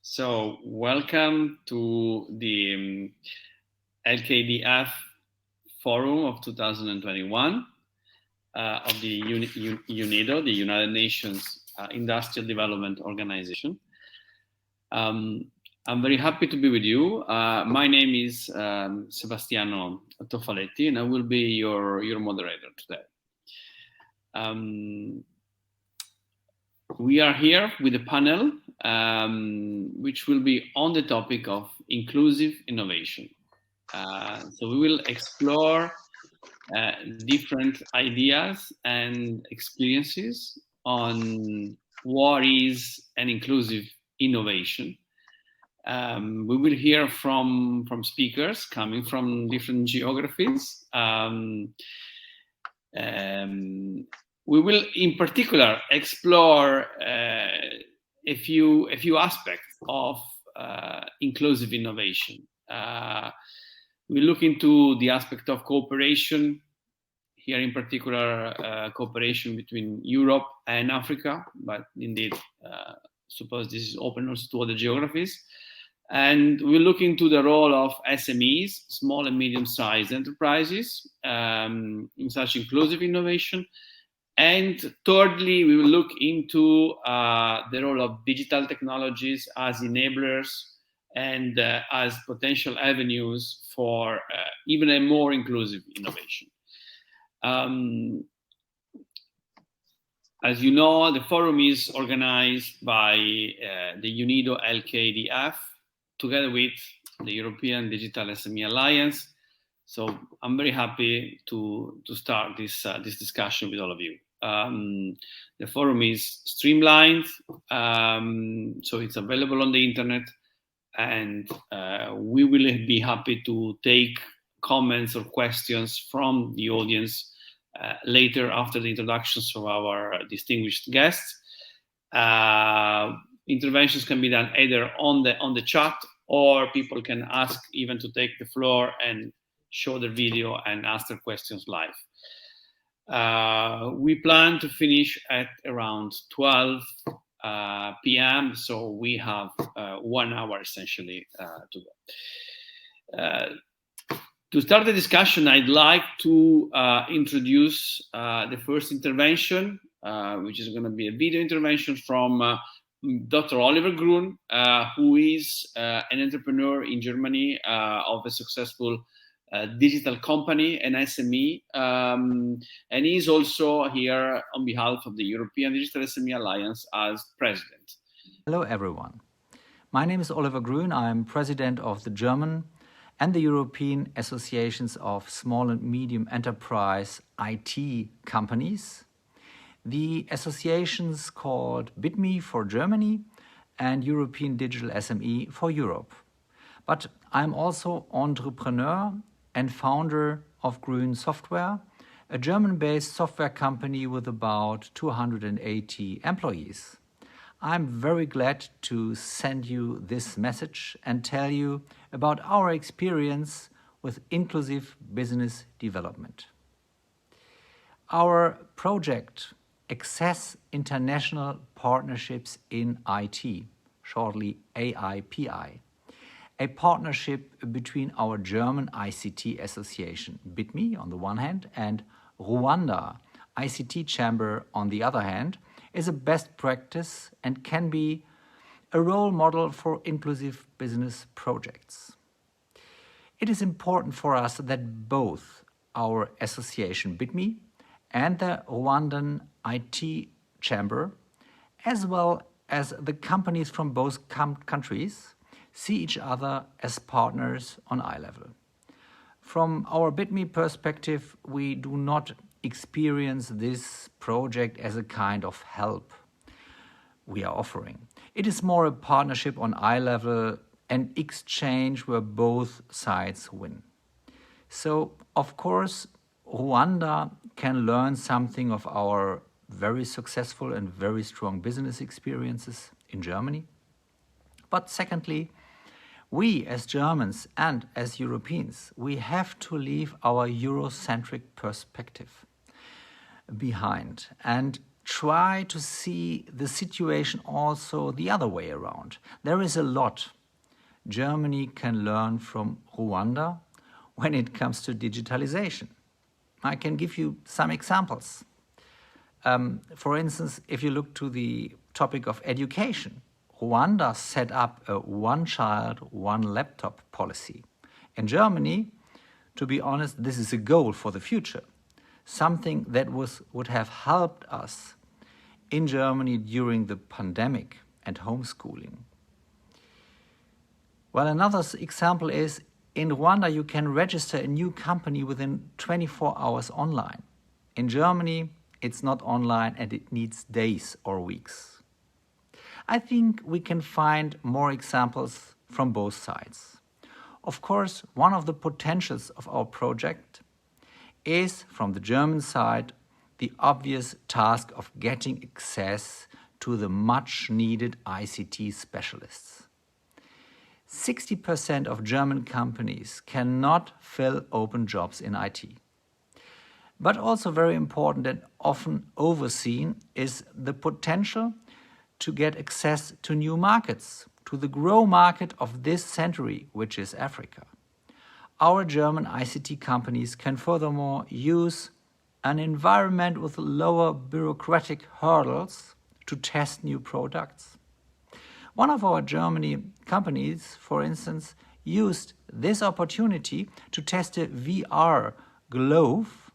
So, welcome to the LKDF Forum of 2021 of the UNIDO, the United Nations Industrial Development Organization. I'm very happy to be with you. My name is Sebastiano Toffaletti, and I will be your moderator today. We are here with a panel which will be on the topic of inclusive innovation. So we will explore different ideas and experiences on what is an inclusive innovation. We will hear from speakers coming from different geographies. We will, in particular, explore a few aspects of inclusive innovation. We look into the aspect of cooperation, here in particular, cooperation between Europe and Africa, but indeed, suppose this is open also to other geographies. And we look into the role of SMEs, small and medium-sized enterprises, in such inclusive innovation. And thirdly, we will look into the role of digital technologies as enablers and as potential avenues for even a more inclusive innovation. As you know, the forum is organized by the UNIDO LKDF together with the European Digital SME Alliance. So I'm very happy to start this discussion with all of you. The forum is streamlined, so it's available on the internet, and we will be happy to take comments or questions from the audience later after the introductions of our distinguished guests. Interventions can be done either on the chat, or people can ask even to take the floor and show the video and ask their questions live. We plan to finish at around 12 p.m., so we have 1 hour essentially to go. To start the discussion, I'd like to introduce the first intervention, which is going to be a video intervention from Dr. Oliver Grün, who is an entrepreneur in Germany of a successful digital company, an SME, and he's also here on behalf of the European Digital SME Alliance as president. Hello, everyone. My name is Oliver Grün. I'm president of the German and the European Associations of Small and Medium Enterprise IT companies. The associations called BITMi for Germany and European Digital SME for Europe. But I'm also entrepreneur and founder of Grün Software, a German-based software company with about 280 employees. I'm very glad to send you this message and tell you about our experience with inclusive business development. Our project Access International Partnerships in IT, shortly AIPI, a partnership between our German ICT association, BITMi on the one hand, and Rwanda ICT Chamber on the other hand, is a best practice and can be a role model for inclusive business projects. It is important for us that both our association BITMi and the Rwandan IT Chamber, as well as the companies from both countries, see each other as partners on eye level. From our BITMi perspective, we do not experience this project as a kind of help we are offering. It is more a partnership on eye level and exchange where both sides win. So, of course, Rwanda can learn something of our very successful and very strong business experiences in Germany. But secondly, we as Germans and as Europeans, we have to leave our Eurocentric perspective behind and try to see the situation also the other way around. There is a lot Germany can learn from Rwanda when it comes to digitalization. I can give you some examples. For instance, if you look to the topic of education, Rwanda set up a one-child, one-laptop policy. In Germany, to be honest, this is a goal for the future, something that would have helped us in Germany during the pandemic and homeschooling. Well, another example is in Rwanda, you can register a new company within 24 hours online. In Germany, it's not online and it needs days or weeks. I think we can find more examples from both sides. Of course, one of the potentials of our project is, from the German side, the obvious task of getting access to the much needed ICT specialists. 60% of German companies cannot fill open jobs in IT. But also very important and often overseen is the potential to get access to new markets, to the growth market of this century, which is Africa. Our German ICT companies can furthermore use an environment with lower bureaucratic hurdles to test new products. One of our German companies, for instance, used this opportunity to test a VR glove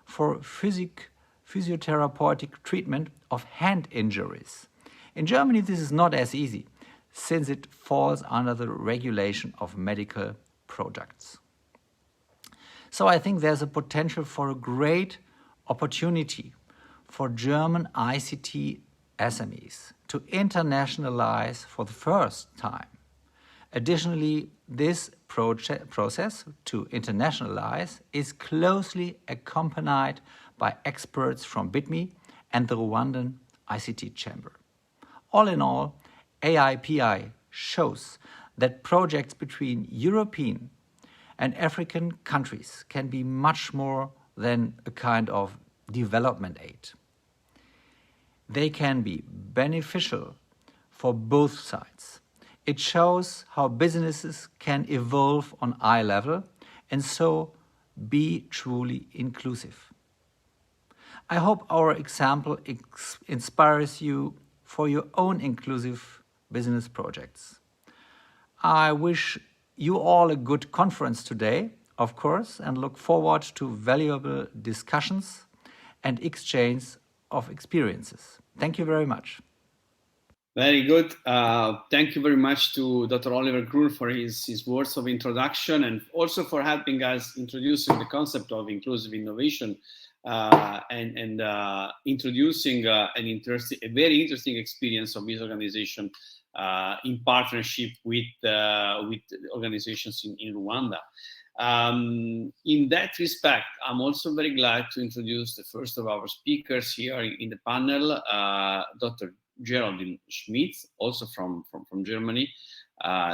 for physiotherapeutic treatment of hand injuries. In Germany, this is not as easy, since it falls under the regulation of medical products. So I think there's a potential for a great opportunity for German ICT SMEs to internationalize for the first time. Additionally, this process to internationalize is closely accompanied by experts from BITMi and the Rwandan ICT Chamber. All in all, AI-PI shows that projects between European and African countries can be much more than a kind of development aid. They can be beneficial for both sides. It shows how businesses can evolve on eye level and so be truly inclusive. I hope our example inspires you for your own inclusive business projects. I wish you all a good conference today, of course, and look forward to valuable discussions and exchange of experiences. Thank you very much. Very good. Thank you very much to Dr. Oliver Grün for his words of introduction and also for helping us introducing the concept of inclusive innovation and introducing a very interesting experience of his organization in partnership with organizations in Rwanda. In that respect, I'm also very glad to introduce the first of our speakers here in the panel, Dr. Geraldine Schmitz, also from Germany.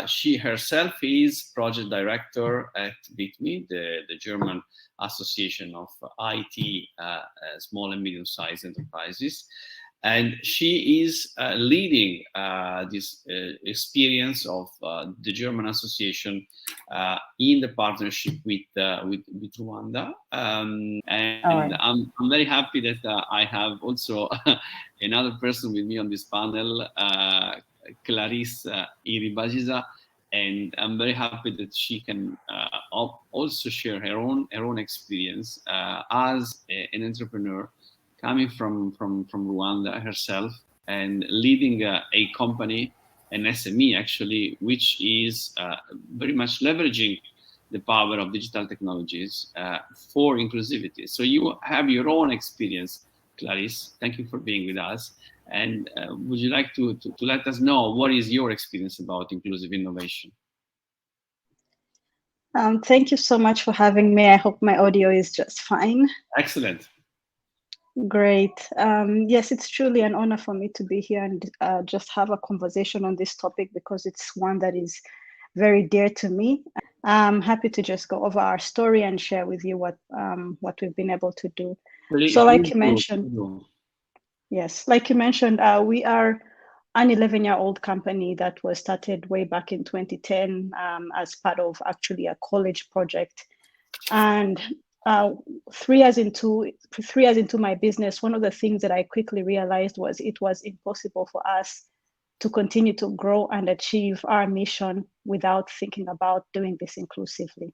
She herself is project director at BITMi, the German Association of IT, Small and Medium-Sized Enterprises. And she is leading this experience of the German Association in the partnership with Rwanda. And right. I'm very happy that I have also another person with me on this panel, Clarisse Iribagiza, and I'm very happy that she can also share her own experience as an entrepreneur coming from Rwanda herself and leading a company, an SME actually, which is very much leveraging the power of digital technologies for inclusivity. So you have your own experience, Clarisse. Thank you for being with us. And would you like to let us know what is your experience about inclusive innovation? Thank you so much for having me. I hope my audio is just fine. Excellent. Great. Yes, it's truly an honor for me to be here and just have a conversation on this topic because it's one that is very dear to me. I'm happy to just go over our story and share with you what we've been able to do. So like you mentioned, Yes, like you mentioned, we are an 11-year-old company that was started way back in 2010 as part of actually a college project. And 3 years into my business, one of the things that I quickly realized was it was impossible for us to continue to grow and achieve our mission without thinking about doing this inclusively.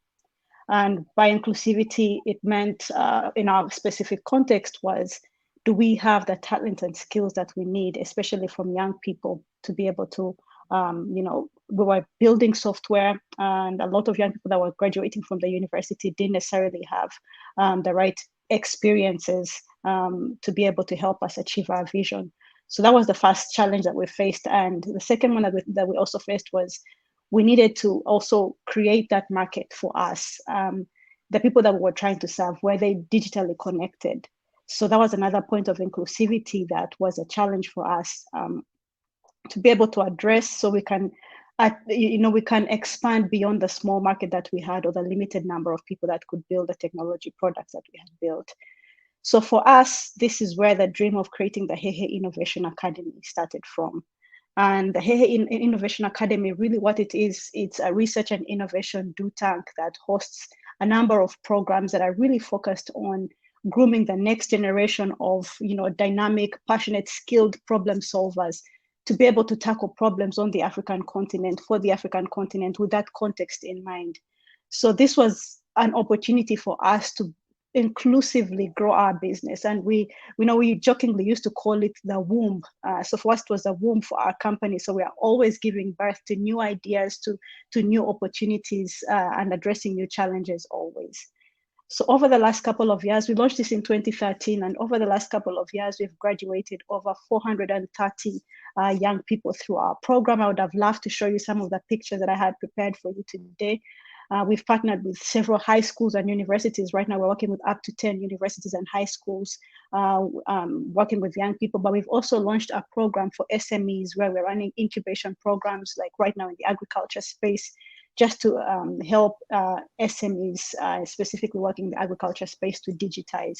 And by inclusivity, it meant in our specific context was, do we have the talent and skills that we need, especially from young people, to be able to, we were building software, and a lot of young people that were graduating from the university didn't necessarily have the right experiences to be able to help us achieve our vision. So that was the first challenge that we faced. And the second one that we also faced was we needed to also create that market for us. The people that we were trying to serve, were they digitally connected? So that was another point of inclusivity that was a challenge for us to be able to address, so we can, we can expand beyond the small market that we had, or the limited number of people that could build the technology products that we had built. So for us, this is where the dream of creating the HeHe Innovation Academy started from. And the HeHe Innovation Academy, really what it is, it's a research and innovation do tank that hosts a number of programs that are really focused on grooming the next generation of dynamic, passionate, skilled problem solvers to be able to tackle problems on the African continent, for the African continent, with that context in mind. So this was an opportunity for us to inclusively grow our business. And we jokingly used to call it the womb. So for us, it was the womb for our company. So we are always giving birth to new ideas, to new opportunities, and addressing new challenges always. So over the last couple of years, we launched this in 2013, and over the last couple of years, we've graduated over 430 young people through our program. I would have loved to show you some of the pictures that I had prepared for you today. We've partnered with several high schools and universities. Right now, we're working with up to 10 universities and high schools, working with young people. But we've also launched a program for SMEs, where we're running incubation programs, like right now in the agriculture space, just to help SMEs, specifically working in the agriculture space, to digitize.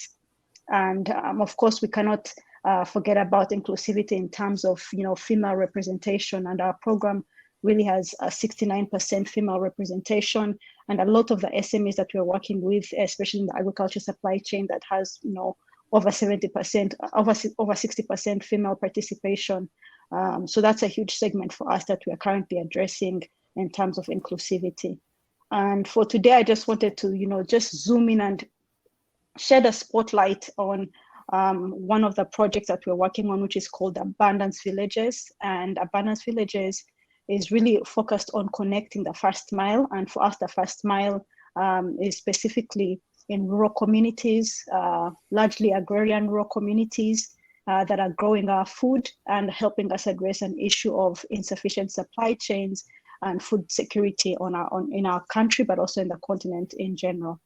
And of course, we cannot forget about inclusivity in terms of female representation, and our program really has a 69% female representation, and a lot of the SMEs that we're working with, especially in the agriculture supply chain, that has over 70%, over 60% female participation. So that's a huge segment for us that we are currently addressing in terms of inclusivity. And for today, I just wanted to just zoom in and shed a spotlight on one of the projects that we're working on, which is called Abundance Villages. And Abundance Villages is really focused on connecting the first mile. And for us, the first mile is specifically in rural communities, largely agrarian rural communities that are growing our food and helping us address an issue of insufficient supply chains and food security in our country, but also in the continent in general.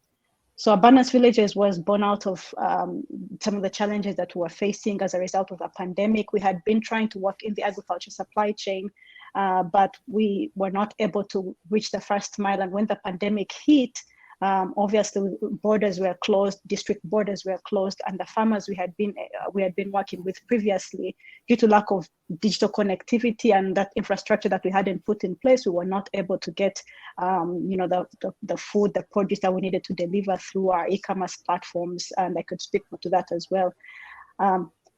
So Abundance Villages was born out of some of the challenges that we were facing as a result of the pandemic. We had been trying to work in the agriculture supply chain, but we were not able to reach the first mile. And when the pandemic hit, obviously borders were closed, district borders were closed, and the farmers we had been working with previously, due to lack of digital connectivity and that infrastructure that we hadn't put in place, we were not able to get the food, the produce that we needed to deliver through our e-commerce platforms, and I could speak to that as well.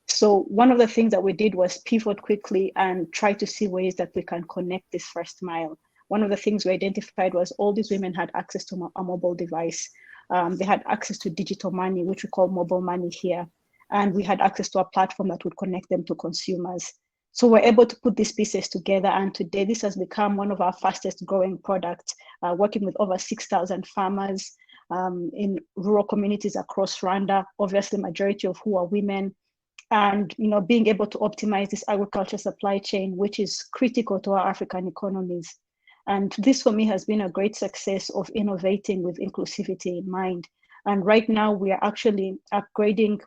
So one of the things that we did was pivot quickly and try to see ways that we can connect this first mile. One of the things we identified was all these women had access to a mobile device. They had access to digital money, which we call mobile money here. And we had access to a platform that would connect them to consumers. So we're able to put these pieces together. And today, this has become one of our fastest growing products, working with over 6,000 farmers in rural communities across Rwanda, obviously majority of who are women. And being able to optimize this agriculture supply chain, which is critical to our African economies. And this for me has been a great success of innovating with inclusivity in mind. And right now we are actually upgrading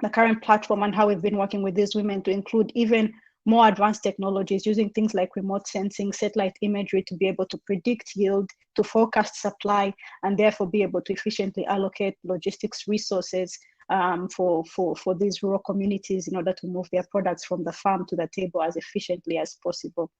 the current platform and how we've been working with these women to include even more advanced technologies, using things like remote sensing, satellite imagery to be able to predict yield, to forecast supply, and therefore be able to efficiently allocate logistics resources for these rural communities in order to move their products from the farm to the table as efficiently as possible.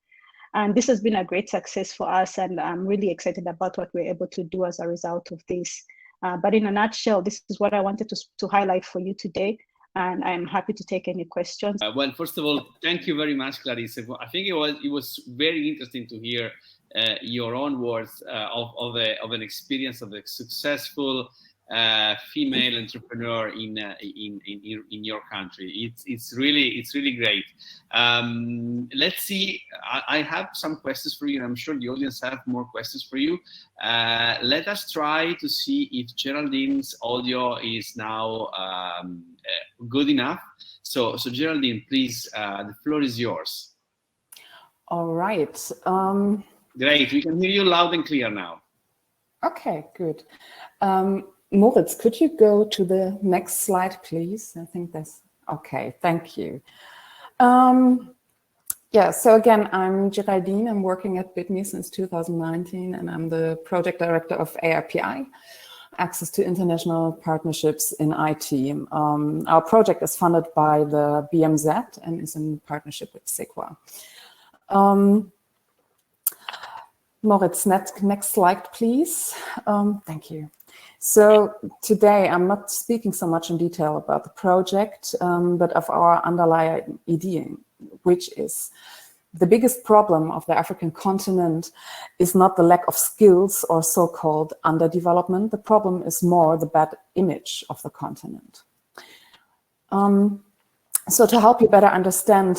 And this has been a great success for us, and I'm really excited about what we're able to do as a result of this. But in a nutshell, this is what I wanted to highlight for you today, and I'm happy to take any questions. Well, first of all, thank you very much, Clarisse. I think it was very interesting to hear your own words of an experience of a successful female entrepreneur in your country. It's really great. Let's see. I have some questions for you, and I'm sure the audience have more questions for you. Let us try to see if Geraldine's audio is now good enough. So Geraldine, please, the floor is yours. All right. Great, we can hear you loud and clear now. Okay, good. Moritz, could you go to the next slide, please? I think that's okay. Thank you. Yeah, so again, I'm Geraldine. I'm working at BITMi since 2019, and I'm the project director of AIPI, Access to International Partnerships in IT. Our project is funded by the BMZ and is in partnership with SEQA. Moritz, next slide, please. Thank you. So today I'm not speaking so much in detail about the project, but of our underlying idea, which is the biggest problem of the African continent is not the lack of skills or so-called underdevelopment. The problem is more the bad image of the continent. So to help you better understand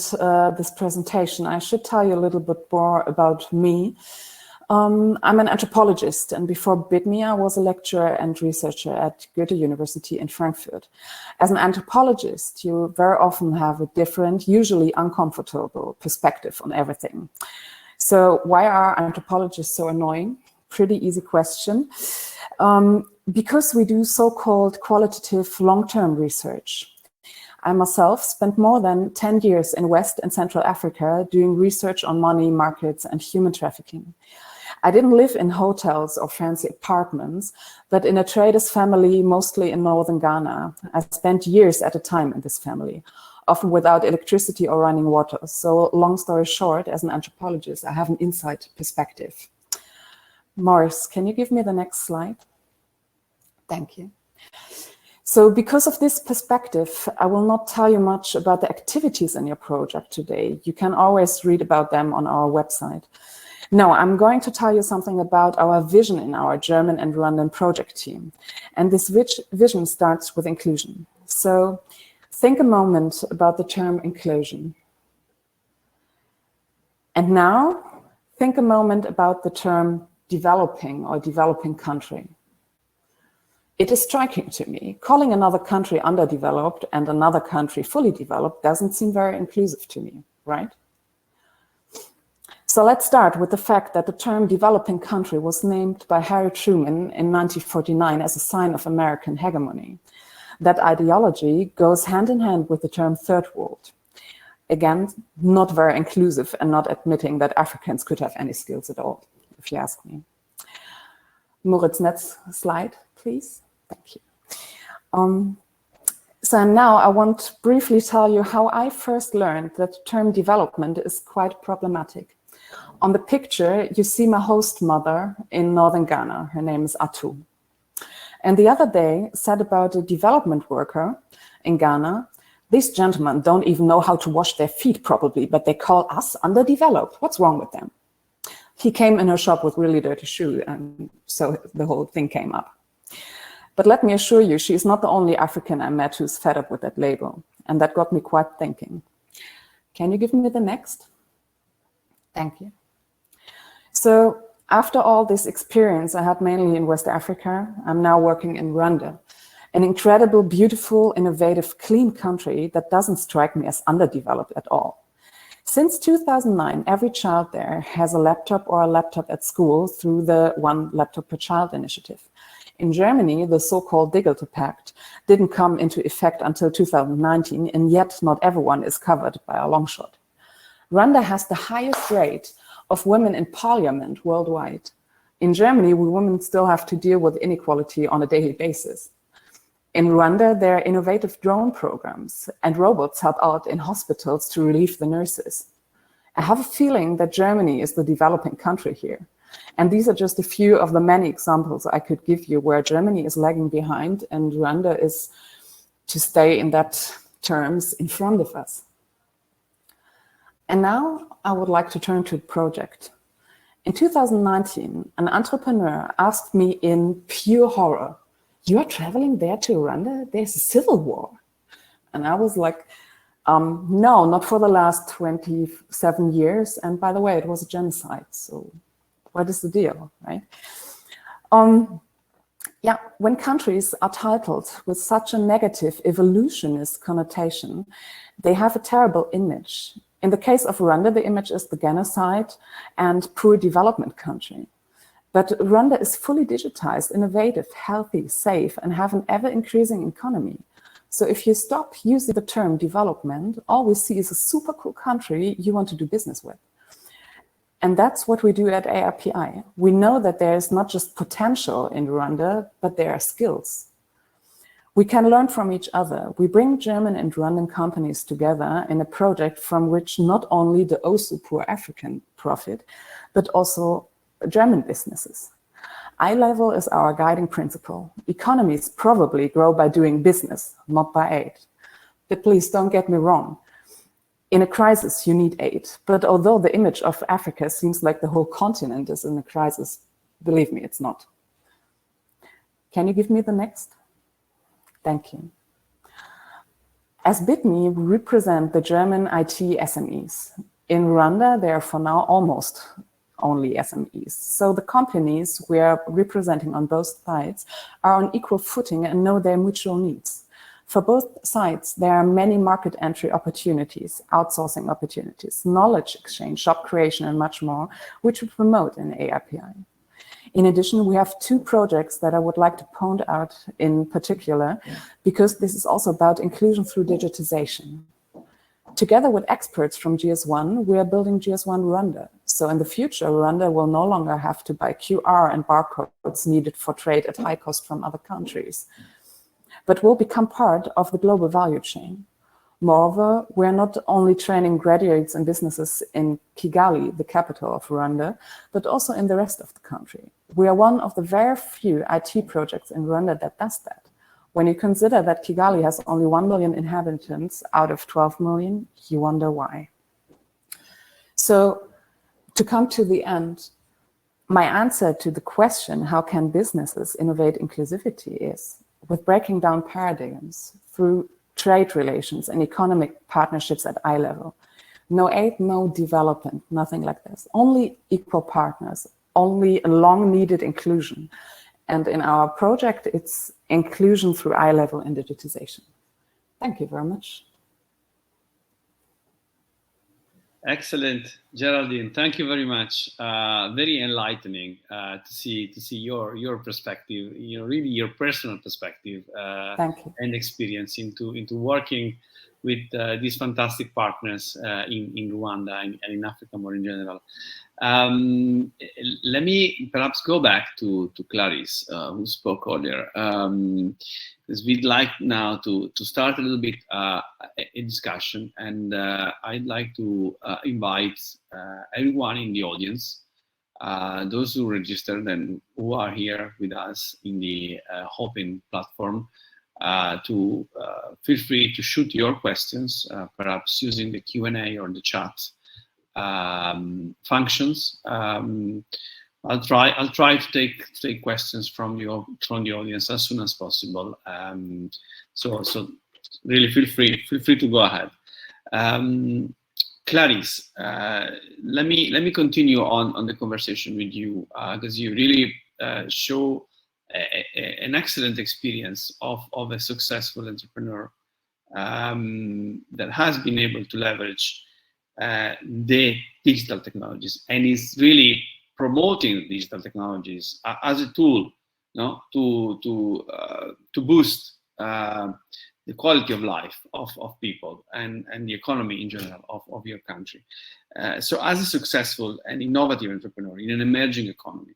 this presentation, I should tell you a little bit more about me. I'm an anthropologist, and before BITMi, I was a lecturer and researcher at Goethe University in Frankfurt. As an anthropologist, you very often have a different, usually uncomfortable perspective on everything. So why are anthropologists so annoying? Pretty easy question. Because we do so-called qualitative long-term research. I myself spent more than 10 years in West and Central Africa doing research on money, markets, and human trafficking. I didn't live in hotels or fancy apartments, but in a trader's family, mostly in northern Ghana. I spent years at a time in this family, often without electricity or running water. So long story short, as an anthropologist, I have an inside perspective. Morris, can you give me the next slide? Thank you. So because of this perspective, I will not tell you much about the activities in your project today. You can always read about them on our website. No, I'm going to tell you something about our vision in our German and Rwandan project team. And this vision starts with inclusion. So think a moment about the term inclusion. And now think a moment about the term developing or developing country. It is striking to me, calling another country underdeveloped and another country fully developed doesn't seem very inclusive to me, right? So let's start with the fact that the term developing country was named by Harry Truman in 1949 as a sign of American hegemony. That ideology goes hand in hand with the term third world. Again, not very inclusive and not admitting that Africans could have any skills at all, if you ask me. Moritz, next slide, please. Thank you. So now I want to briefly tell you how I first learned that the term development is quite problematic. On the picture, you see my host mother in northern Ghana. Her name is Atu. And the other day said about a development worker in Ghana, these gentlemen don't even know how to wash their feet properly, but they call us underdeveloped. What's wrong with them? He came in her shop with really dirty shoes, and so the whole thing came up. But let me assure you, she's not the only African I met who's fed up with that label. And that got me quite thinking. Can you give me the next? Thank you. So after all this experience I had mainly in West Africa, I'm now working in Rwanda, an incredible, beautiful, innovative, clean country that doesn't strike me as underdeveloped at all. Since 2009, every child there has a laptop or a laptop at school through the One Laptop Per Child initiative. In Germany, the so-called Digital Pact didn't come into effect until 2019, and yet not everyone is covered by a long shot. Rwanda has the highest rate of women in parliament worldwide. In Germany, we women still have to deal with inequality on a daily basis. In Rwanda, there are innovative drone programs, and robots help out in hospitals to relieve the nurses. I have a feeling that Germany is the developing country here. And these are just a few of the many examples I could give you where Germany is lagging behind and Rwanda is, to stay in that terms, in front of us. And now I would like to turn to the project. In 2019, an entrepreneur asked me in pure horror, "You are traveling there to Rwanda? There's a civil war." And I was like, no, not for the last 27 years. And by the way, it was a genocide. So what is the deal, right? Yeah, when countries are titled with such a negative evolutionist connotation, they have a terrible image. In the case of Rwanda, the image is the genocide and poor development country. But Rwanda is fully digitized, innovative, healthy, safe, and have an ever-increasing economy. So if you stop using the term development, all we see is a super cool country you want to do business with. And that's what we do at ARPI. We know that there is not just potential in Rwanda, but there are skills. We can learn from each other. We bring German and Rwandan companies together in a project from which not only the also poor African profit, but also German businesses. Eye level is our guiding principle. Economies probably grow by doing business, not by aid. But please don't get me wrong. In a crisis, you need aid. But although the image of Africa seems like the whole continent is in a crisis, believe me, it's not. Can you give me the next? Thank you. As BITMi, we represent the German IT-SMEs. In Rwanda, there are for now almost only SMEs. So the companies we are representing on both sides are on equal footing and know their mutual needs. For both sides, there are many market entry opportunities, outsourcing opportunities, knowledge exchange, job creation, and much more, which we promote in ARPI. In addition, we have two projects that I would like to point out in particular, because this is also about inclusion through digitization. Together with experts from GS1, we are building GS1 Rwanda. So in the future, Rwanda will no longer have to buy QR and barcodes needed for trade at high cost from other countries, but will become part of the global value chain. Moreover, we're not only training graduates and businesses in Kigali, the capital of Rwanda, but also in the rest of the country. We are one of the very few IT projects in Rwanda that does that. When you consider that Kigali has only 1 million inhabitants out of 12 million, you wonder why. So to come to the end, my answer to the question, how can businesses innovate inclusivity, is with breaking down paradigms through trade relations and economic partnerships at eye level. No aid, no development, nothing like this. Only equal partners, only a long-needed inclusion. And in our project, it's inclusion through eye level and digitization. Thank you very much. Excellent, Geraldine. Thank you very much. Very enlightening to see your perspective, really your personal perspective and experience into working with these fantastic partners in Rwanda and in Africa more in general. Let me perhaps go back to Clarisse, who spoke earlier, because we'd like now to start a little bit a discussion, and I'd like to invite everyone in the audience, those who registered and who are here with us in the Open platform, to feel free to shoot your questions, perhaps using the Q&A or the chat functions. I'll try to take questions from the audience as soon as possible. So really feel free to go ahead. Clarisse, let me continue on the conversation with you, because you really show an excellent experience of a successful entrepreneur that has been able to leverage the digital technologies and is really promoting digital technologies as a tool, to boost the quality of life of people and the economy in general of your country. So as a successful and innovative entrepreneur in an emerging economy,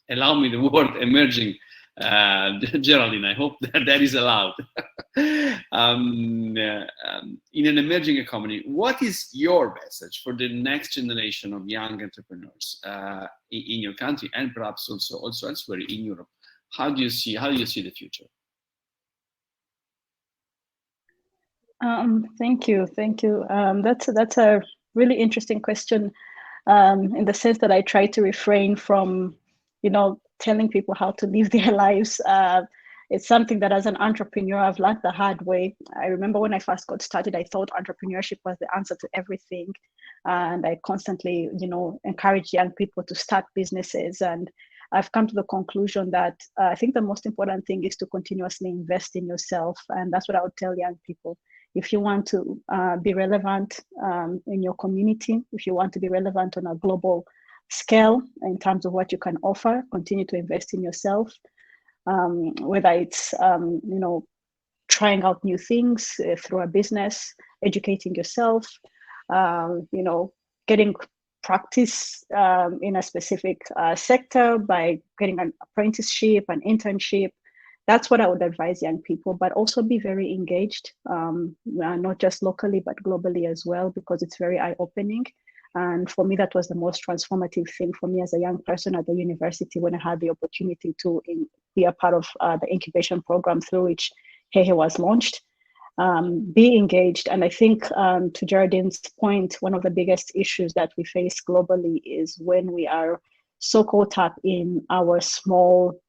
allow me the word emerging Geraldine, I hope that is allowed. In an emerging economy, what is your message for the next generation of young entrepreneurs in your country and perhaps also elsewhere in Europe? How do you see the future? Thank you. That's a really interesting question, in the sense that I try to refrain from, telling people how to live their lives. It's something that as an entrepreneur, I've learned the hard way. I remember when I first got started, I thought entrepreneurship was the answer to everything. And I constantly, encourage young people to start businesses. And I've come to the conclusion that I think the most important thing is to continuously invest in yourself. And that's what I would tell young people. If you want to be relevant in your community, if you want to be relevant on a global scale in terms of what you can offer, continue to invest in yourself, whether it's, trying out new things through a business, educating yourself, getting practice in a specific sector by getting an apprenticeship, an internship. That's what I would advise young people, but also be very engaged, not just locally, but globally as well, because it's very eye-opening. And for me, that was the most transformative thing for me as a young person at the university when I had the opportunity to be a part of the incubation program through which HeHe was launched. Be engaged. And I think to Geraldine's point, one of the biggest issues that we face globally is when we are so caught up in our small,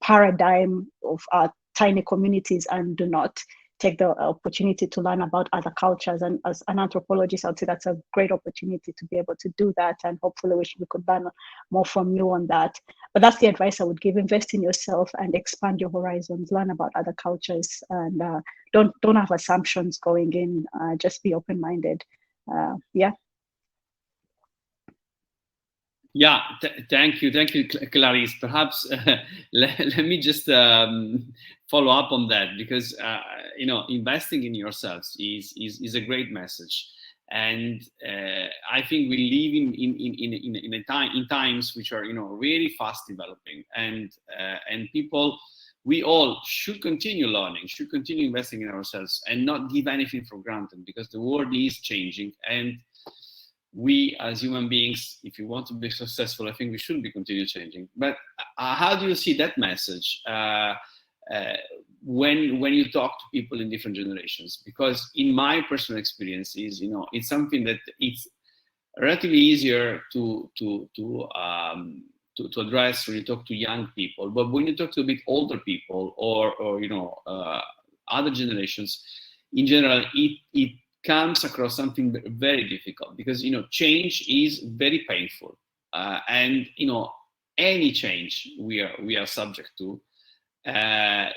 paradigm of our tiny communities and do not take the opportunity to learn about other cultures. And as an anthropologist, I would say that's a great opportunity to be able to do that. And hopefully we could learn more from you on that. But that's the advice I would give. Invest in yourself and expand your horizons, learn about other cultures, and don't have assumptions going in. Just be open-minded. Yeah. Yeah, thank you, Clarisse. Perhaps let me just follow up on that, because investing in yourselves is a great message, and I think we live in times which are really fast developing, and people, we all should continue learning, should continue investing in ourselves, and not give anything for granted, because the world is changing, and we as human beings, if you want to be successful, I think we should be continue changing. But how do you see that message when you talk to people in different generations? Because in my personal experience is, it's something that it's relatively easier to address when you talk to young people. But when you talk to a bit older people or other generations, in general, it comes across something very difficult, because change is very painful, and any change we are subject to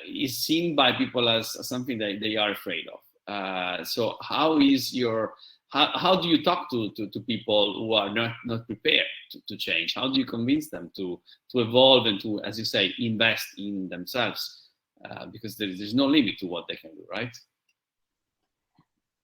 is seen by people as something that they are afraid of. So how do you talk to people who are not prepared to change? How do you convince them to evolve and to, as you say, invest in themselves? Because there's no limit to what they can do, right?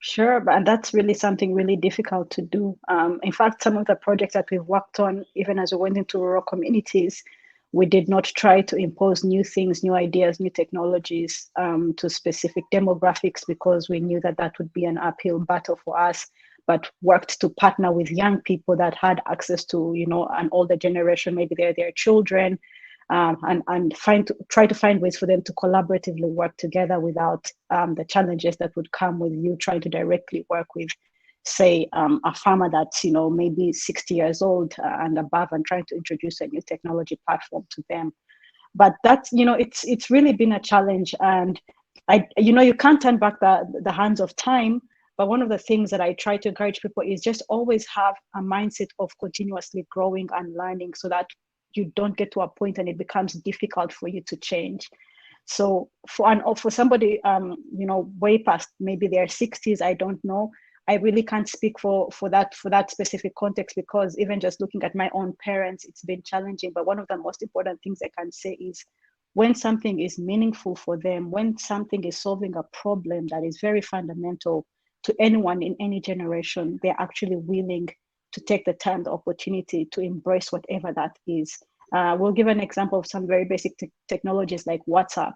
Sure, but that's really something really difficult to do. In fact, some of the projects that we've worked on, even as we went into rural communities, we did not try to impose new things, new ideas, new technologies to specific demographics, because we knew that would be an uphill battle for us, but worked to partner with young people that had access to, an older generation, maybe they're their children, and try to find ways for them to collaboratively work together without the challenges that would come with you trying to directly work with, say, a farmer that's maybe 60 years old and above, and trying to introduce a new technology platform to them. But that's it's really been a challenge, and you can't turn back the hands of time. But one of the things that I try to encourage people is just always have a mindset of continuously growing and learning, so that you don't get to a point and it becomes difficult for you to change. So for somebody, way past maybe their 60s, I don't know. I really can't speak for that specific context, because even just looking at my own parents, it's been challenging. But one of the most important things I can say is, when something is meaningful for them, when something is solving a problem that is very fundamental to anyone in any generation, they're actually willing to take the time, the opportunity to embrace whatever that is. We'll give an example of some very basic technologies like WhatsApp.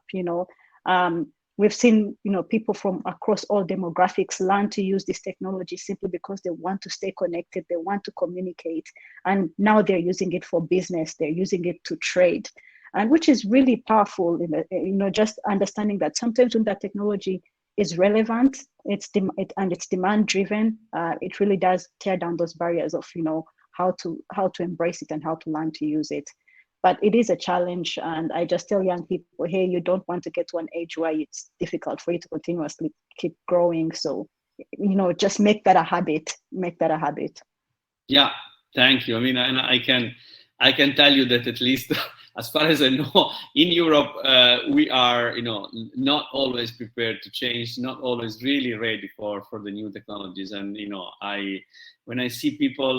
We've seen, people from across all demographics learn to use this technology simply because they want to stay connected, they want to communicate, and now they're using it for business, they're using it to trade, and which is really powerful. Just understanding that sometimes when that technology is relevant, it's demand driven, it really does tear down those barriers of how to embrace it and how to learn to use it. But it is a challenge, and I just tell young people, hey, you don't want to get to an age where it's difficult for you to continuously keep growing. So, just make that a habit. Make that a habit. Yeah, thank you. I mean, and I can tell you that at least as far as I know, in Europe, we are, not always prepared to change, not always really ready for the new technologies. And when I see people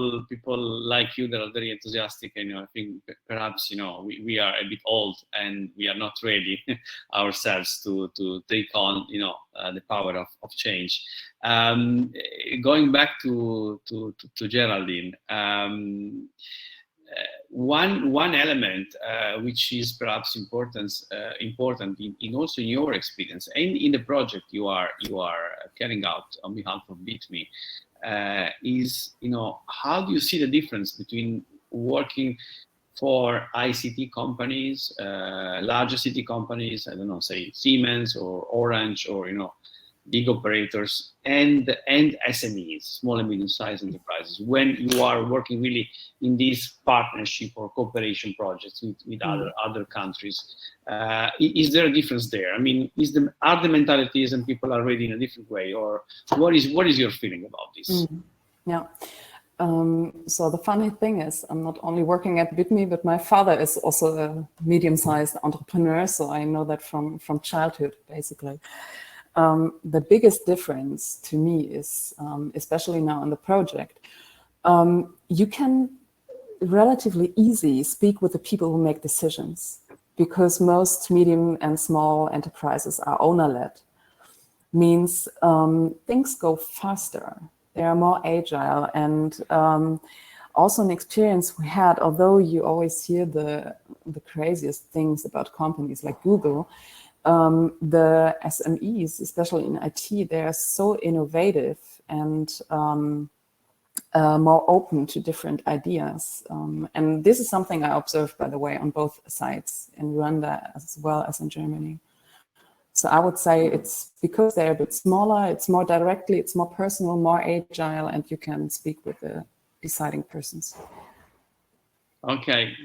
like you that are very enthusiastic, I think perhaps we are a bit old and we are not ready ourselves to take on the power of change. Going back to Geraldine. One element which is perhaps important in also in your experience and in the project you are carrying out on behalf of BITMi is how do you see the difference between working for ICT companies, larger city companies, I don't know, say Siemens or Orange or big operators and SMEs, small and medium-sized enterprises, when you are working really in these partnership or cooperation projects with other countries? Is there a difference there? I mean, are the mentalities and people are ready in a different way, or what is your feeling about this? Yeah. So the funny thing is, I'm not only working at BITMi, but my father is also a medium-sized entrepreneur, so I know that from childhood, basically. The biggest difference to me is, especially now in the project, you can relatively easy speak with the people who make decisions, because most medium and small enterprises are owner-led. Means things go faster, they are more agile, and also an experience we had, although you always hear the craziest things about companies like Google, the SMEs, especially in IT, they are so innovative and more open to different ideas. And this is something I observed, by the way, on both sides, in Rwanda as well as in Germany. So I would say it's because they're a bit smaller, it's more directly, it's more personal, more agile, and you can speak with the deciding persons. Okay,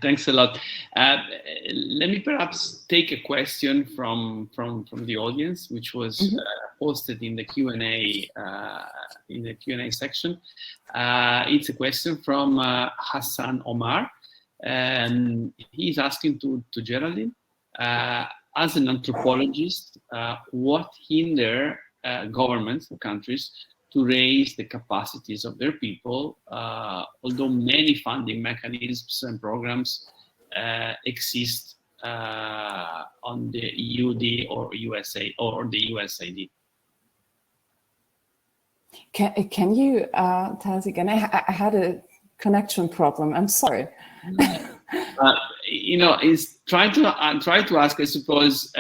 thanks a lot. Let me perhaps take a question from the audience, which was posted in the Q&A section. It's a question from Hassan Omar, and he's asking to Geraldine, as an anthropologist, what hinder governments or countries to raise the capacities of their people, although many funding mechanisms and programs exist on the EUD or USA or the USAID. Can you tell us again? I had a connection problem. I'm sorry. Is try to ask, I suppose,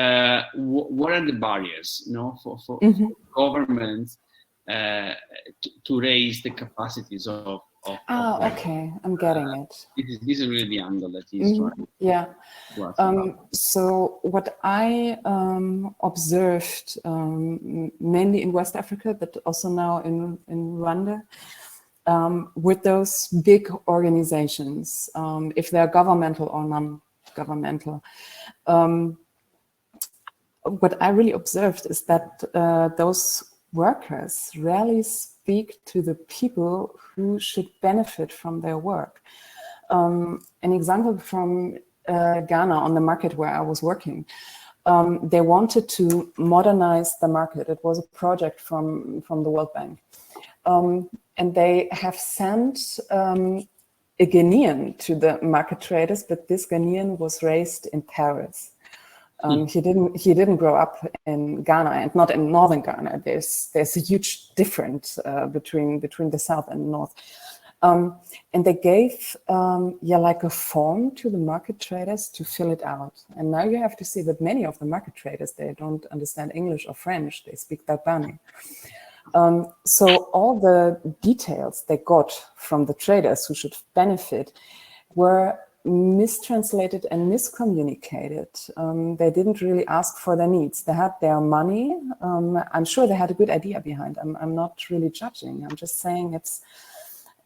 what are the barriers, for governments to raise the capacities of okay, I'm getting it. This is really the angle that he's trying. Yeah. So what I observed, mainly in West Africa, but also now in Rwanda, with those big organizations, if they're governmental or non-governmental, what I really observed is that those workers rarely speak to the people who should benefit from their work. An example from Ghana, on the market where I was working, they wanted to modernize the market. It was a project from the World Bank. And they have sent a Ghanaian to the market traders, but this Ghanaian was raised in Paris. He didn't grow up in Ghana, and not in northern Ghana. There's a huge difference between the south and north. And they gave like a form to the market traders to fill it out. And now you have to see that many of the market traders, they don't understand English or French, they speak BITMi. So all the details they got from the traders who should benefit were mistranslated and miscommunicated. They didn't really ask for their needs. They had their money. I'm sure they had a good idea behind. I'm not really judging. I'm just saying it's,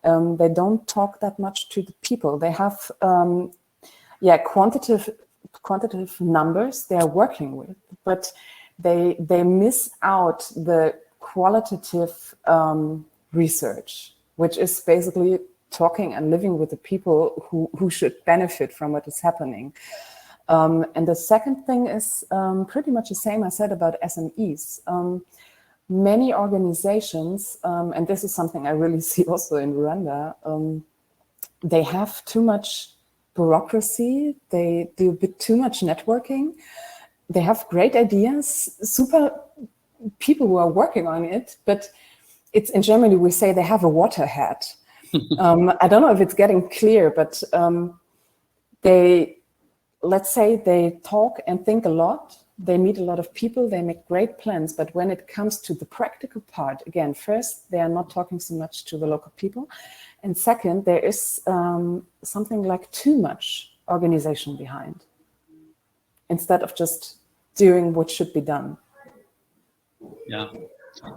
they don't talk that much to the people. They have, quantitative numbers they're working with, but they miss out the qualitative research, which is basically talking and living with the people who should benefit from what is happening. And the second thing is pretty much the same I said about SMEs. Many organizations, and this is something I really see also in Rwanda, they have too much bureaucracy, they do a bit too much networking, they have great ideas, super people who are working on it, but it's in Germany we say they have a waterhead. I don't know if it's getting clear, but let's say they talk and think a lot, they meet a lot of people, they make great plans, but when it comes to the practical part, again, first, they are not talking so much to the local people, and second, there is something like too much organization behind, instead of just doing what should be done. Yeah.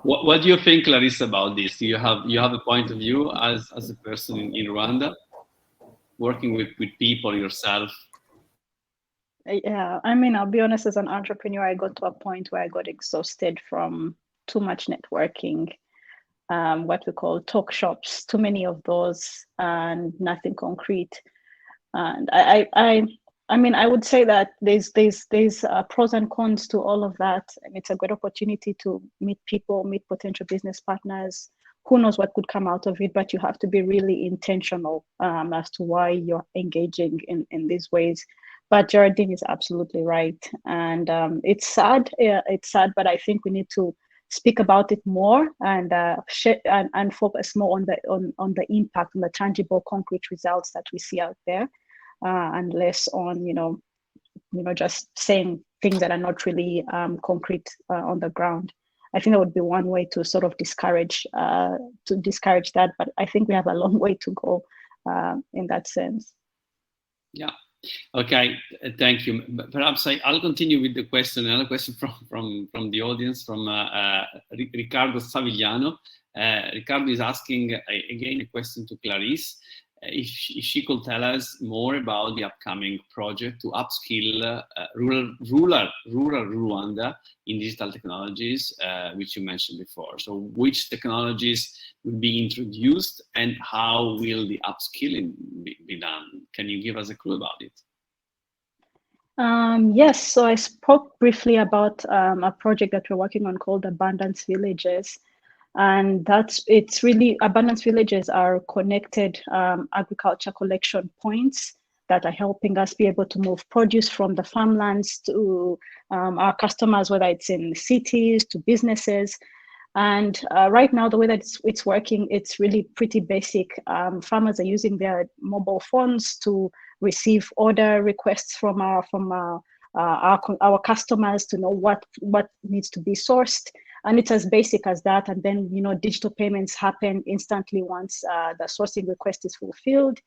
What do you think, Clarisse, about this? Do you have a point of view as a person in Rwanda, working with people yourself? Yeah, I mean, I'll be honest, as an entrepreneur, I got to a point where I got exhausted from too much networking, what we call talk shops, too many of those, and nothing concrete. And I mean, I would say that there's pros and cons to all of that. And it's a great opportunity to meet people, meet potential business partners. Who knows what could come out of it, but you have to be really intentional as to why you're engaging in these ways. But Geraldine is absolutely right. And it's sad. Yeah, it's sad, but I think we need to speak about it more and focus more on the impact, on the tangible, concrete results that we see out there. And less on, just saying things that are not really concrete on the ground. I think that would be one way to sort of discourage that, but I think we have a long way to go in that sense. Yeah. Okay. Thank you. Perhaps I'll continue with the question. Another question from the audience, from Riccardo Savigliano. Riccardo is asking again a question to Clarisse. If she could tell us more about the upcoming project to upskill rural Rwanda in digital technologies, which you mentioned before. So which technologies will be introduced and how will the upskilling be done? Can you give us a clue about it? Yes, so I spoke briefly about a project that we're working on called Abundance Villages. And it's really, abundance villages are connected agriculture collection points that are helping us be able to move produce from the farmlands to our customers, whether it's in cities, to businesses. And right now, the way that it's working, it's really pretty basic. Farmers are using their mobile phones to receive order requests from our customers to know what needs to be sourced. And it's as basic as that. And then, digital payments happen instantly once the sourcing request is fulfilled,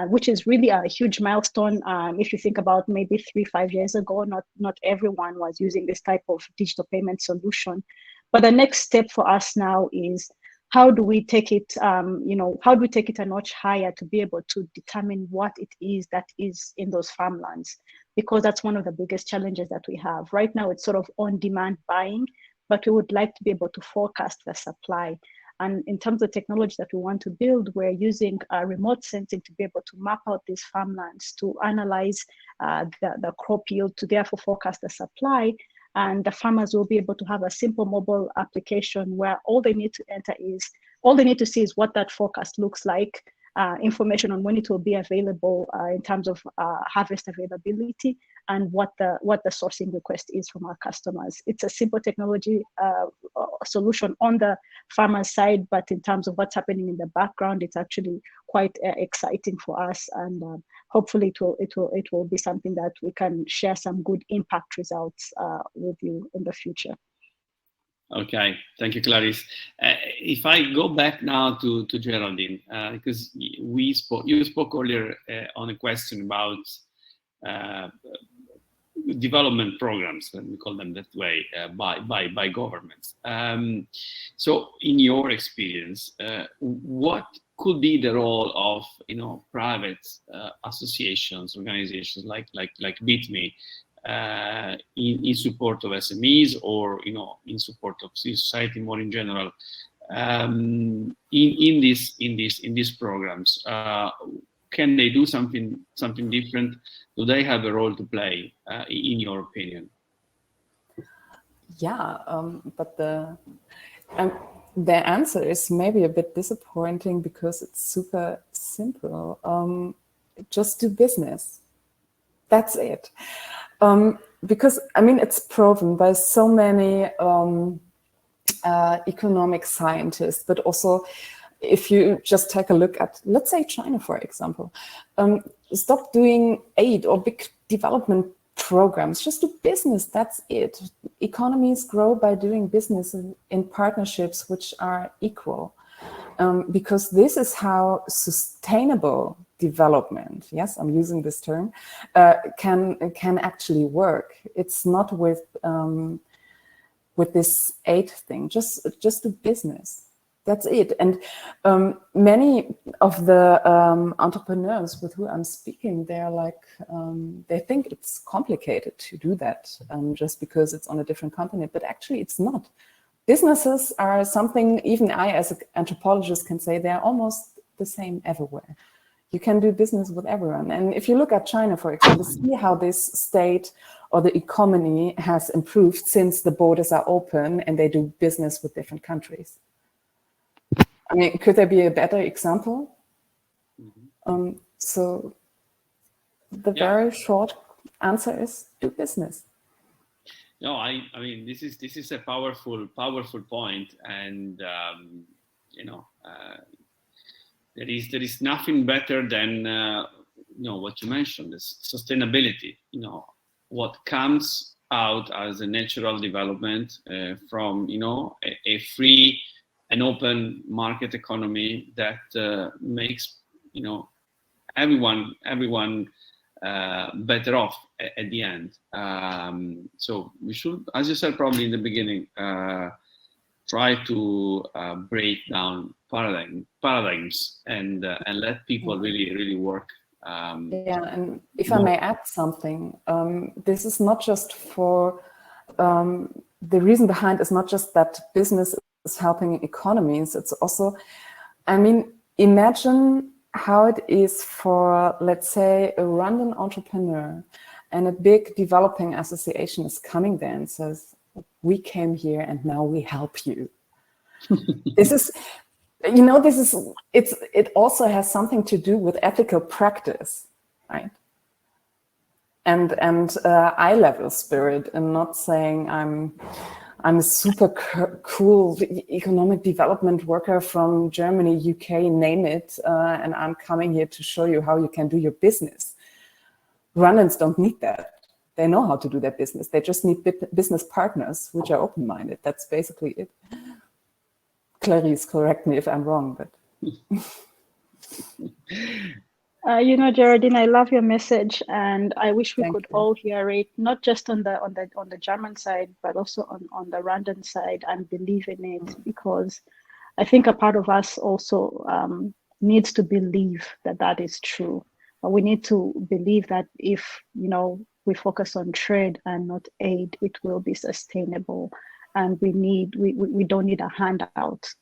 which is really a huge milestone. If you think about maybe 3-5 years ago, not everyone was using this type of digital payment solution. But the next step for us now is how do we take it, how do we take it a notch higher to be able to determine what it is that is in those farmlands? Because that's one of the biggest challenges that we have. Right now, it's sort of on-demand buying, but we would like to be able to forecast the supply. And in terms of technology that we want to build, we're using remote sensing to be able to map out these farmlands, to analyze the crop yield, to therefore forecast the supply. And the farmers will be able to have a simple mobile application where all they need to see is what that forecast looks like, information on when it will be available in terms of harvest availability, and what the sourcing request is from our customers. It's a simple technology solution on the farmer side, but in terms of what's happening in the background, it's actually quite exciting for us, and hopefully it will be something that we can share some good impact results with you in the future. Okay, thank you, Clarisse. If I go back now to Geraldine, because you spoke earlier on a question about development programs, let me call them that way, by governments. So, in your experience, what could be the role of private associations, organizations like BITMi, in support of SMEs, or in support of civil society more in general, in these programs? Can they do something different? Do they have a role to play, in your opinion? Yeah, but the answer is maybe a bit disappointing because it's super simple. Just do business. That's it. Because I mean, it's proven by so many economic scientists, but also if you just take a look at, let's say, China, for example, stop doing aid or big development programs, just do business. That's it. Economies grow by doing business in partnerships which are equal, because this is how sustainable development, yes, I'm using this term, can actually work. It's not with this aid thing. Just do business. That's it. And many of the entrepreneurs with who I'm speaking, they're like, they think it's complicated to do that, just because it's on a different continent. But actually, it's not. Businesses are something even I, as an anthropologist, can say they're almost the same everywhere. You can do business with everyone. And if you look at China, for example, see how this state or the economy has improved since the borders are open and they do business with different countries. I mean, could there be a better example? Mm-hmm. So the very short answer is do business. No, I mean, this is a powerful point, and there is nothing better than what you mentioned, this sustainability. What comes out as a natural development from a free and open market economy that makes everyone better off at the end. So we should, as you said probably in the beginning, try to break down paradigms and let people really work. Yeah, and if I may add something, this is not just for the reason behind is not just that business is helping economies. It's also, I mean, imagine how it is for, let's say, a Rwandan entrepreneur, and a big developing association is coming there and says, we came here and now we help you. This is, it also has something to do with ethical practice, right? And eye-level spirit, and not saying I'm a super cool economic development worker from Germany, UK, name it, and I'm coming here to show you how you can do your business. Rwandans don't need that. They know how to do their business. They just need business partners which are open-minded. That's basically it. Clarisse, correct me if I'm wrong, but. Geraldine, I love your message, and I wish we could all hear it, not just on the German side, but also on the Rwandan side, and believe in it, because I think a part of us also needs to believe that is true. We need to believe that if we focus on trade and not aid, it will be sustainable, and we don't need a handout.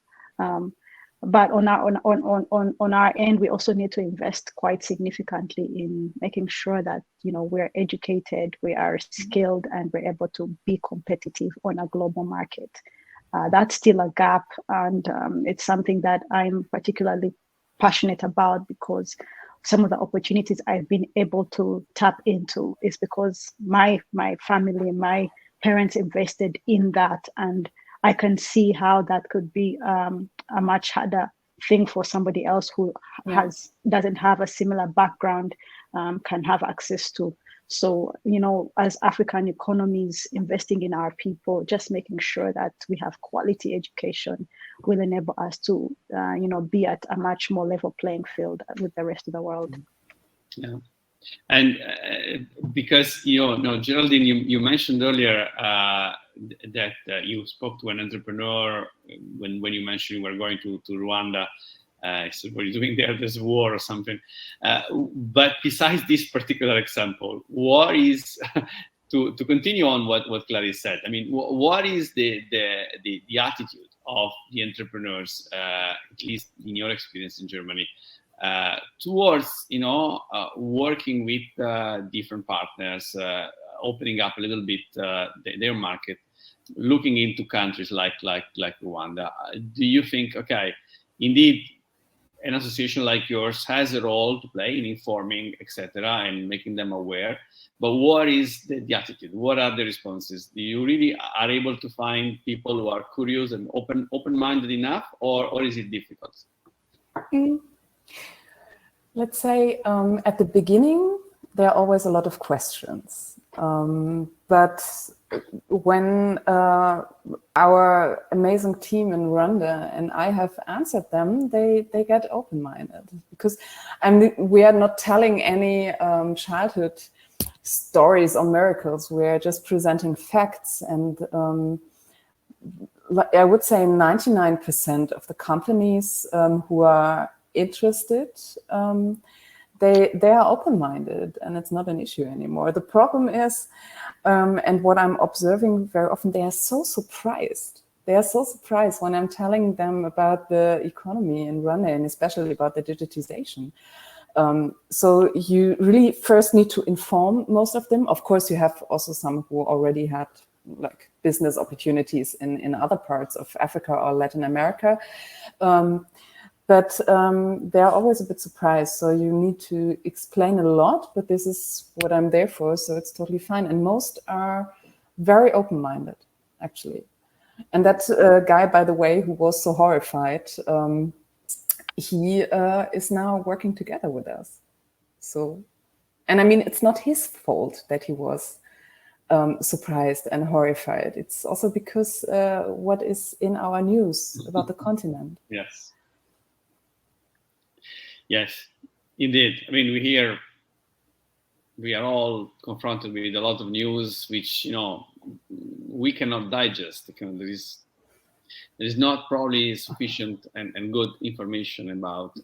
But on our end, we also need to invest quite significantly in making sure that we're educated, we are skilled, and we're able to be competitive on a global market. That's still a gap, and it's something that I'm particularly passionate about, because some of the opportunities I've been able to tap into is because my family, my parents invested in that, and I can see how that could be a much harder thing for somebody else who doesn't have a similar background can have access to. So, as African economies, investing in our people, just making sure that we have quality education will enable us to, be at a much more level playing field with the rest of the world. Yeah. And because, Geraldine, you mentioned earlier that you spoke to an entrepreneur when you mentioned you were going to Rwanda. So what are you doing there? There's war or something. But besides this particular example, what is to continue on what Clarisse said? I mean, what is the attitude of the entrepreneurs, at least in your experience in Germany, towards working with different partners, opening up a little bit their market, looking into countries like Rwanda? Do you think, okay, indeed, an association like yours has a role to play in informing, etc., and making them aware? But what is the attitude? What are the responses? Do you really are able to find people who are curious and open-minded enough, or is it difficult? Let's say at the beginning, there are always a lot of questions. But when our amazing team in Rwanda and I have answered them, they get open-minded, because we are not telling any childhood stories or miracles. We're just presenting facts, and I would say 99% of the companies who are interested, they are open-minded, and it's not an issue anymore. The problem is, and what I'm observing very often, they are so surprised. They are so surprised when I'm telling them about the economy in Rwanda, and especially about the digitization. So you really first need to inform most of them. Of course, you have also some who already had like business opportunities in other parts of Africa or Latin America. But they're always a bit surprised. So you need to explain a lot, but this is what I'm there for. So it's totally fine. And most are very open-minded, actually. And that guy, by the way, who was so horrified, he is now working together with us. So, and I mean, it's not his fault that he was surprised and horrified. It's also because what is in our news about the continent. Yes. Yes, indeed. I mean, we are all confronted with a lot of news, which, we cannot digest. There is not probably sufficient and good information about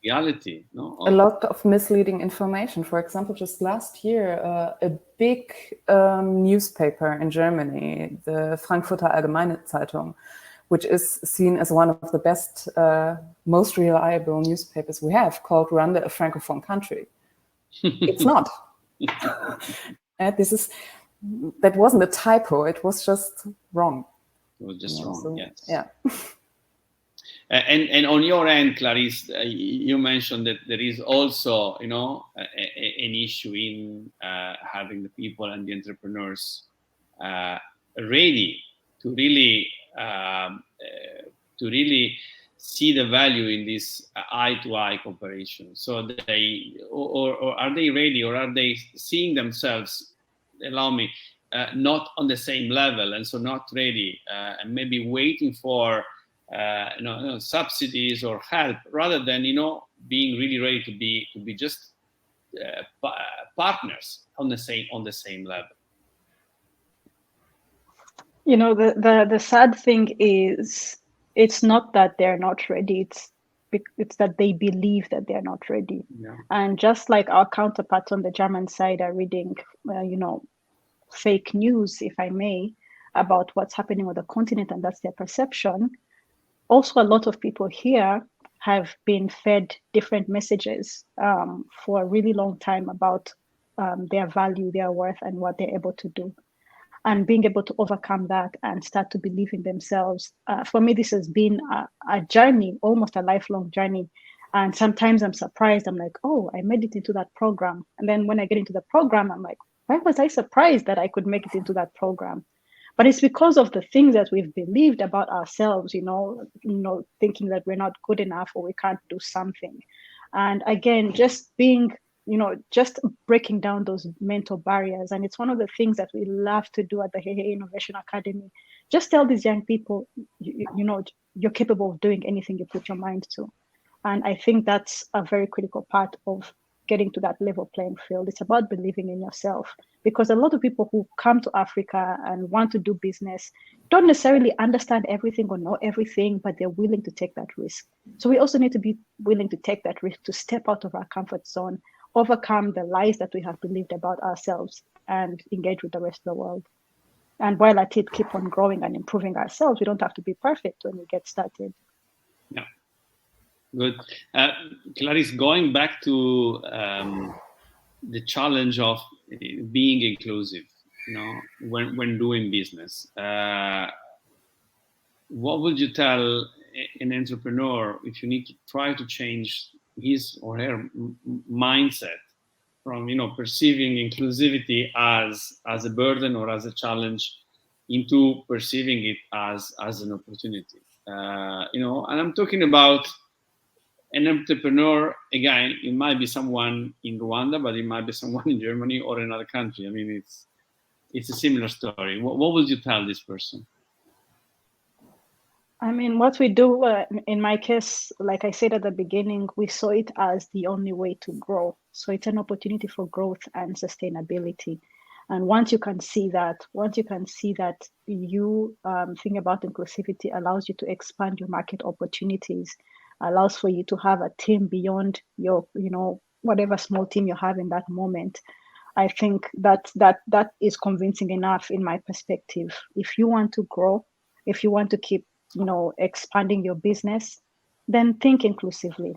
reality. No? A lot of misleading information. For example, just last year, a big newspaper in Germany, the Frankfurter Allgemeine Zeitung, which is seen as one of the best, most reliable newspapers we have, called Rwanda a Francophone country. It's not. That wasn't a typo. It was just wrong. It was just wrong. So, yes. Yeah. And on your end, Clarisse, you mentioned that there is also, an issue in having the people and the entrepreneurs ready to really see the value in this eye-to-eye cooperation. So or are they ready, or are they seeing themselves, allow me, not on the same level, and so not ready, and maybe waiting for subsidies or help, rather than being really ready to be just partners on the same level. The sad thing is, it's not that they're not ready. It's that they believe that they're not ready. Yeah. And just like our counterparts on the German side are reading, fake news, if I may, about what's happening with the continent, and that's their perception. Also, a lot of people here have been fed different messages for a really long time about their value, their worth, and what they're able to do. And being able to overcome that and start to believe in themselves. For me, this has been a journey, almost a lifelong journey. And sometimes I'm surprised. I'm like, oh, I made it into that program. And then when I get into the program, I'm like, why was I surprised that I could make it into that program? But it's because of the things that we've believed about ourselves, thinking that we're not good enough or we can't do something. And again, just being, just breaking down those mental barriers. And it's one of the things that we love to do at the HeHe Innovation Academy. Just tell these young people, you're capable of doing anything you put your mind to. And I think that's a very critical part of getting to that level playing field. It's about believing in yourself, because a lot of people who come to Africa and want to do business don't necessarily understand everything or know everything, but they're willing to take that risk. So we also need to be willing to take that risk, to step out of our comfort zone, overcome the lies that we have believed about ourselves, and engage with the rest of the world. And while at it, keep on growing and improving ourselves. We don't have to be perfect when we get started. Yeah. Good. Clarisse, going back to the challenge of being inclusive, when doing business, what would you tell an entrepreneur if you need to try to change his or her mindset from, perceiving inclusivity as a burden or as a challenge into perceiving it as an opportunity? And I'm talking about an entrepreneur. Again, it might be someone in Rwanda, but it might be someone in Germany or another country. I mean, it's a similar story. What would you tell this person? I mean, what we do, in my case, like I said at the beginning, we saw it as the only way to grow. So it's an opportunity for growth and sustainability. And once you can see that you think about inclusivity allows you to expand your market opportunities, allows for you to have a team beyond your, whatever small team you have in that moment. I think that is convincing enough in my perspective. If you want to grow, if you want to keep expanding your business, then think inclusively.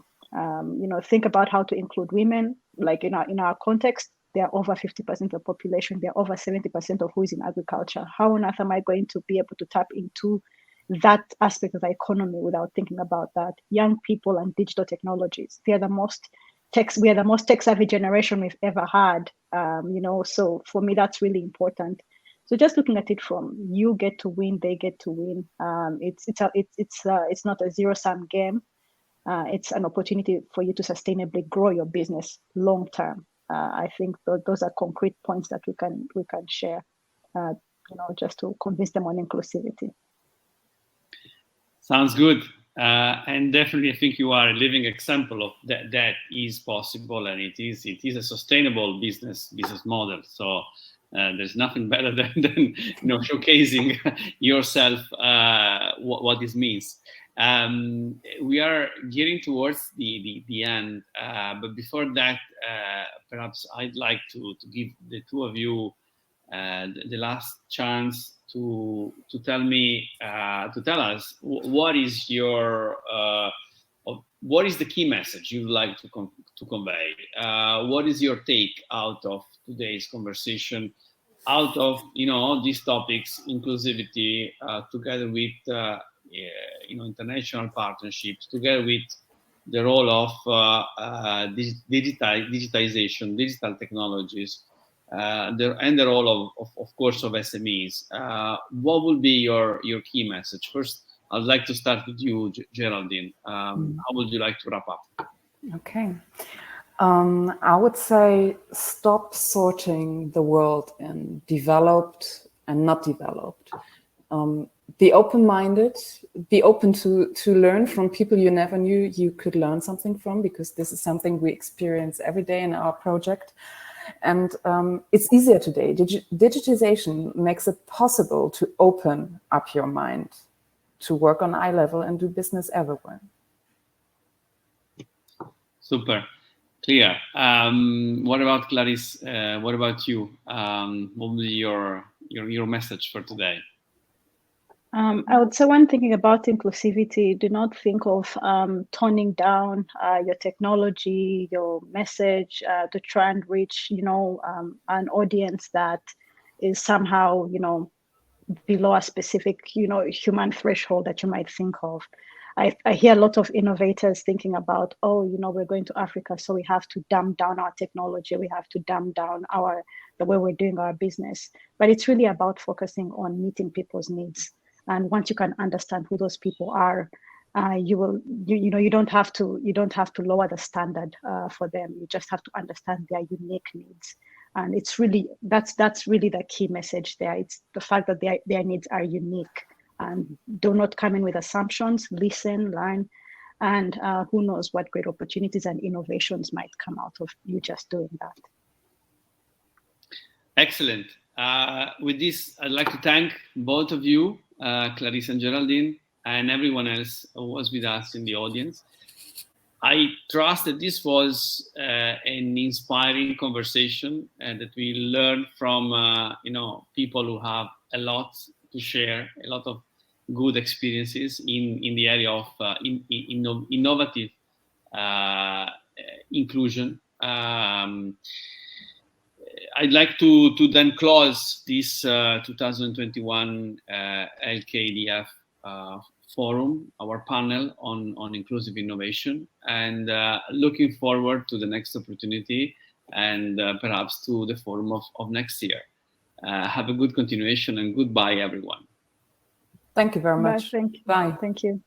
Think about how to include women. Like in our context, they are over 50% of the population. They are over 70% of who is in agriculture. How on earth am I going to be able to tap into that aspect of the economy without thinking about that? Young people and digital technologies, we are the most tech savvy generation we've ever had. So for me, that's really important. So just looking at it from you get to win, they get to win. It's not a zero-sum game. It's an opportunity for you to sustainably grow your business long term. I think those are concrete points that we can share, just to convince them on inclusivity. Sounds good. And definitely, I think you are a living example of that is possible, and it is a sustainable business model. So there's nothing better than showcasing yourself what this means. We are getting towards the end, but before that, perhaps I'd like to give the two of you the last chance to tell us what is the key message you'd like to convey. What is your take out of today's conversation, out of these topics, inclusivity, together with international partnerships, together with the role of digitization, digital technologies, and the role of course of SMEs. What would be your key message? First, I'd like to start with you, Geraldine. How would you like to wrap up? Okay. I would say stop sorting the world in developed and not developed. Be open-minded, be open to learn from people you never knew you could learn something from, because this is something we experience every day in our project. And it's easier today. Digitization makes it possible to open up your mind, to work on eye level and do business everywhere. Super. Clear. What about Clarisse? What about you? What will be your message for today? I would say, when thinking about inclusivity, do not think of toning down your technology, your message to try and reach, an audience that is somehow, below a specific, human threshold that you might think of. I hear a lot of innovators thinking about, oh, we're going to Africa, so we have to dumb down our technology, we have to dumb down the way we're doing our business. But it's really about focusing on meeting people's needs. And once you can understand who those people are, you don't have to lower the standard for them. You just have to understand their unique needs. And it's really that's really the key message there. It's the fact that their needs are unique, and do not come in with assumptions. Listen, learn, and who knows what great opportunities and innovations might come out of you just doing that. Excellent. With this, I'd like to thank both of you, Clarisse and Geraldine, and everyone else who was with us in the audience. I trust that this was an inspiring conversation and that we learned from people who have a lot to share, a lot of good experiences in the area of innovative inclusion. I'd like to then close this 2021 LKDF forum, our panel on inclusive innovation, and looking forward to the next opportunity and perhaps to the forum of next year. Have a good continuation and goodbye, everyone. Thank you very much. Bye. Thank you. Bye. Thank you.